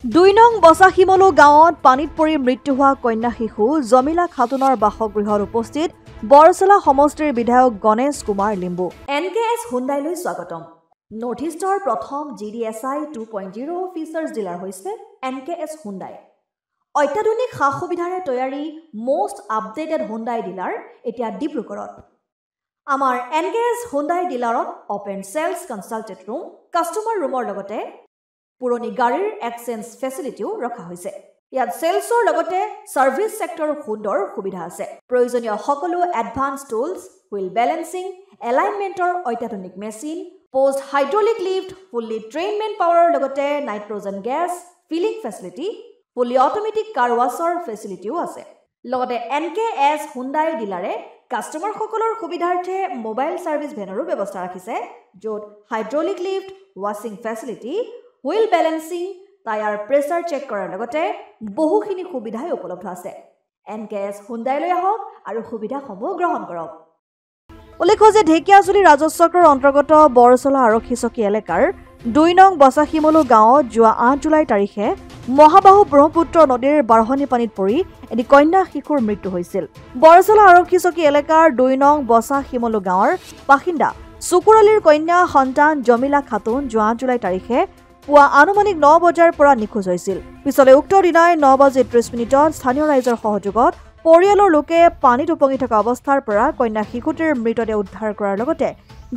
২ নং বছাশিমলু গাঁৱত পানীত পৰি মৃত্যু হোৱা কন্যা শিশু জমিলা খাতুনৰ বাসগৃহত উপস্থিত বৰচলা সমষ্টিৰ বিধায়ক গণেশ কুমাৰ লিম্বু। NKS হুণ্ডাইলৈ স্বাগতম। নৰ্থ ইষ্টৰ প্ৰথম GDSI 2.0 ফিচাৰ্ছ ডিলাৰ হৈছে NKS হুণ্ডাই। অত্যাধুনিক সা সুবিধাৰে তৈয়াৰী most আপডেটেড হুণ্ডাই ডিলাৰ এতিয়া ডিব্ৰুগড়ত। আমাৰ NKS হুণ্ডাই ডিলাৰত open sales consultant room, customer ৰুমৰ লগতে পুৰণি গাড়ীৰ এক্সচেঞ্জ ফেচিলিটিও ৰখা হৈছে। ইয়াত সেলছৰ লগতে সাৰ্ভিস সেক্টৰৰ সুন্দৰ সুবিধা আছে। প্ৰয়োজনীয় সকলো এডভান্স টুলছ, হুইল বেলেন্সিং, এলাইনমেন্টৰ অত্যাধুনিক machine, post hydraulic lift, fully train মেন পাৱাৰৰ লগতে nitrogen gas filling facility, fully automatic car ৱাছৰ ফেচিলিটিও আছে। লগতে NKS হুণ্ডাই ডিলাৰে কাষ্টমাৰ সকলৰ সুবিধাৰ্থে মোবাইল সাৰ্ভিস ভেনৰো ব্যৱস্থা ৰাখিছে, য'ত হাইড্ৰলিক লিফ্ট, ৱাছিং facility, wheel balancing, tyre pressure check কৰাৰ লগতে বহুখিনি সুবিধাই উপলব্ধ আছে। NKS হুণ্ডাইলৈ আহক আৰু সুবিধাসমূহ গ্ৰহণ কৰক। উল্লেখ্য যে ঢেকিয়াজুলি ৰাজহ চক্ৰৰ অন্তৰ্গত বৰচলা আৰক্ষী চকী এলেকাৰ ২ নং বছাশিমলু গাঁৱত যোৱা ৮ জুলাই তাৰিখে মহাবাহু ব্ৰহ্মপুত্ৰ নদীৰ বাঢ়নি পানীত পৰি এটি কন্যা শিশুৰ মৃত্যু হৈছিল। বৰচলা আৰক্ষী চকী এলেকাৰ ২ নং বছাশিমলু গাঁৱৰ বাসিন্দা চুকুৰলিৰ কন্যা সন্তান জমিলা খাতুন যোৱা ৮ জুলাই তাৰিখে পুৱা আনুমানিক ৯ বজাৰ পৰা নিখোজ হৈছিল। পিছলৈ উক্ত দিনাই ৯:৩০ স্থানীয় ৰাইজৰ সহযোগত পৰিয়ালৰ লোকে পানীত উপঙি থকা অৱস্থাৰ পৰা কন্যা শিশুটিৰ মৃতদেহ উদ্ধাৰ কৰাৰ লগতে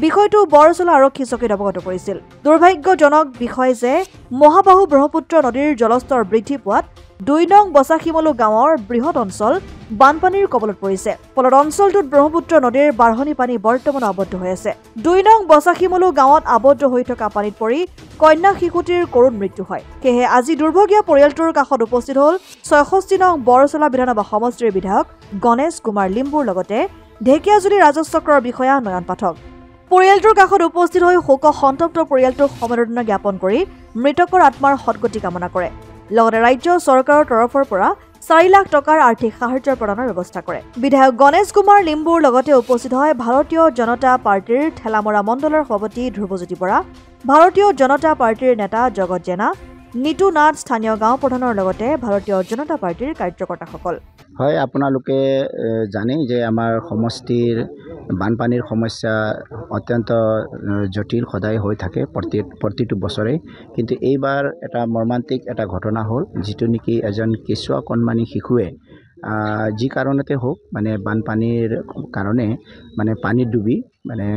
বিষয়টো বৰচলা আৰক্ষী চকীত অৱগত কৰিছিল। দুৰ্ভাগ্যজনক বিষয় যে মহাবাহু ব্ৰহ্মপুত্ৰ নদীৰ জলস্তৰ বৃদ্ধি পোৱাত ২ নং বছাশিমলু গাঁৱৰ বৃহৎ অঞ্চল বানপানীৰ কবলত পৰিছে। ফলত অঞ্চলটোত ব্ৰহ্মপুত্ৰ নদীৰ বাঢ়নি পানী বৰ্তমান আবদ্ধ হৈ আছে। ২ নং বছাশিমলু গাঁৱত আবদ্ধ হৈ থকা পানীত পৰি কন্যা শিশুটিৰ কৰুণ মৃত্যু হয়। সেয়েহে আজি দুৰ্ভগীয়া পৰিয়ালটোৰ কাষত উপস্থিত হ'ল ৬৬ নং বৰচলা বিধানসভা সমষ্টিৰ বিধায়ক গণেশ কুমাৰ লিম্বুৰ লগতে ঢেকিয়াজুলি ৰাজহ চক্ৰৰ বিষয়া নয়ন পাঠক। পৰিয়ালটোৰ কাষত উপস্থিত হৈ শোক সন্তপ্ত পৰিয়ালটোক সমবেদনা জ্ঞাপন কৰি মৃতকৰ আত্মাৰ সদ্গতি কামনা কৰে। লগতে ৰাজ্য চৰকাৰৰ তৰফৰ পৰা ৪ লাখ টকাৰ আৰ্থিক সাহায্য প্ৰদানৰ ব্যৱস্থা কৰে। বিধায়ক গণেশ কুমাৰ লিম্বুৰ লগতে উপস্থিত হয় ভাৰতীয় জনতা পাৰ্টিৰ ঠেলামৰা মণ্ডলৰ সভাপতি ধ্ৰুৱজ্যোতি বৰা, ভাৰতীয় জনতা পাৰ্টিৰ নেতা জগত জেনা, নিতু নাথ, স্থানীয় গাঁও প্ৰধানৰ লগতে ভাৰতীয় জনতা পাৰ্টিৰ কাৰ্যকৰ্তাসকল। হয়, আপোনালোকে জানেই যে আমাৰ সমষ্টিৰ বানপানীৰ সমস্যা অত্যন্ত জটিল সদায় হৈ থাকে প্ৰতিটো বছৰে। কিন্তু এইবাৰ এটা মৰ্মান্তিক এটা ঘটনা হ'ল, যিটো নেকি এজন কেঁচুৱা কণমানি শিশুৱে যি কাৰণতে হওক মানে বানপানীৰ কাৰণে মানে পানীত ডুবি মানে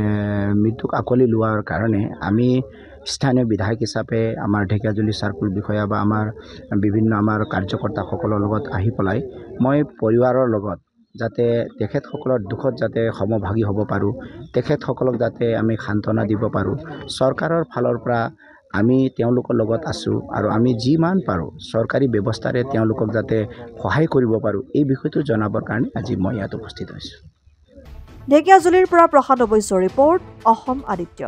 মৃত্যুক আকলি লোৱাৰ কাৰণে আমি স্থানীয় বিধায়ক হিচাপে আমাৰ ঢেকিয়াজুলি চাৰ্কুল বিষয়া বা আমাৰ বিভিন্ন আমাৰ কাৰ্যকৰ্তাসকলৰ লগত আহি পেলাই মই পৰিৱাৰৰ লগত যাতে তেখেতসকলৰ দুখত যাতে সমভাগী হ'ব পাৰোঁ, তেখেতসকলক যাতে আমি সান্তনা দিব পাৰোঁ। চৰকাৰৰ ফালৰ পৰা আমি তেওঁলোকৰ লগত আছোঁ আৰু আমি যিমান পাৰোঁ চৰকাৰী ব্যৱস্থাৰে তেওঁলোকক যাতে সহায় কৰিব পাৰোঁ, এই বিষয়টো জনাবৰ কাৰণে আজি মই ইয়াত উপস্থিত হৈছোঁ। ঢেকিয়াজুলিৰ পৰা প্ৰশান্ত বৈশ্যৰ ৰিপৰ্ট, অসম আদিত্য।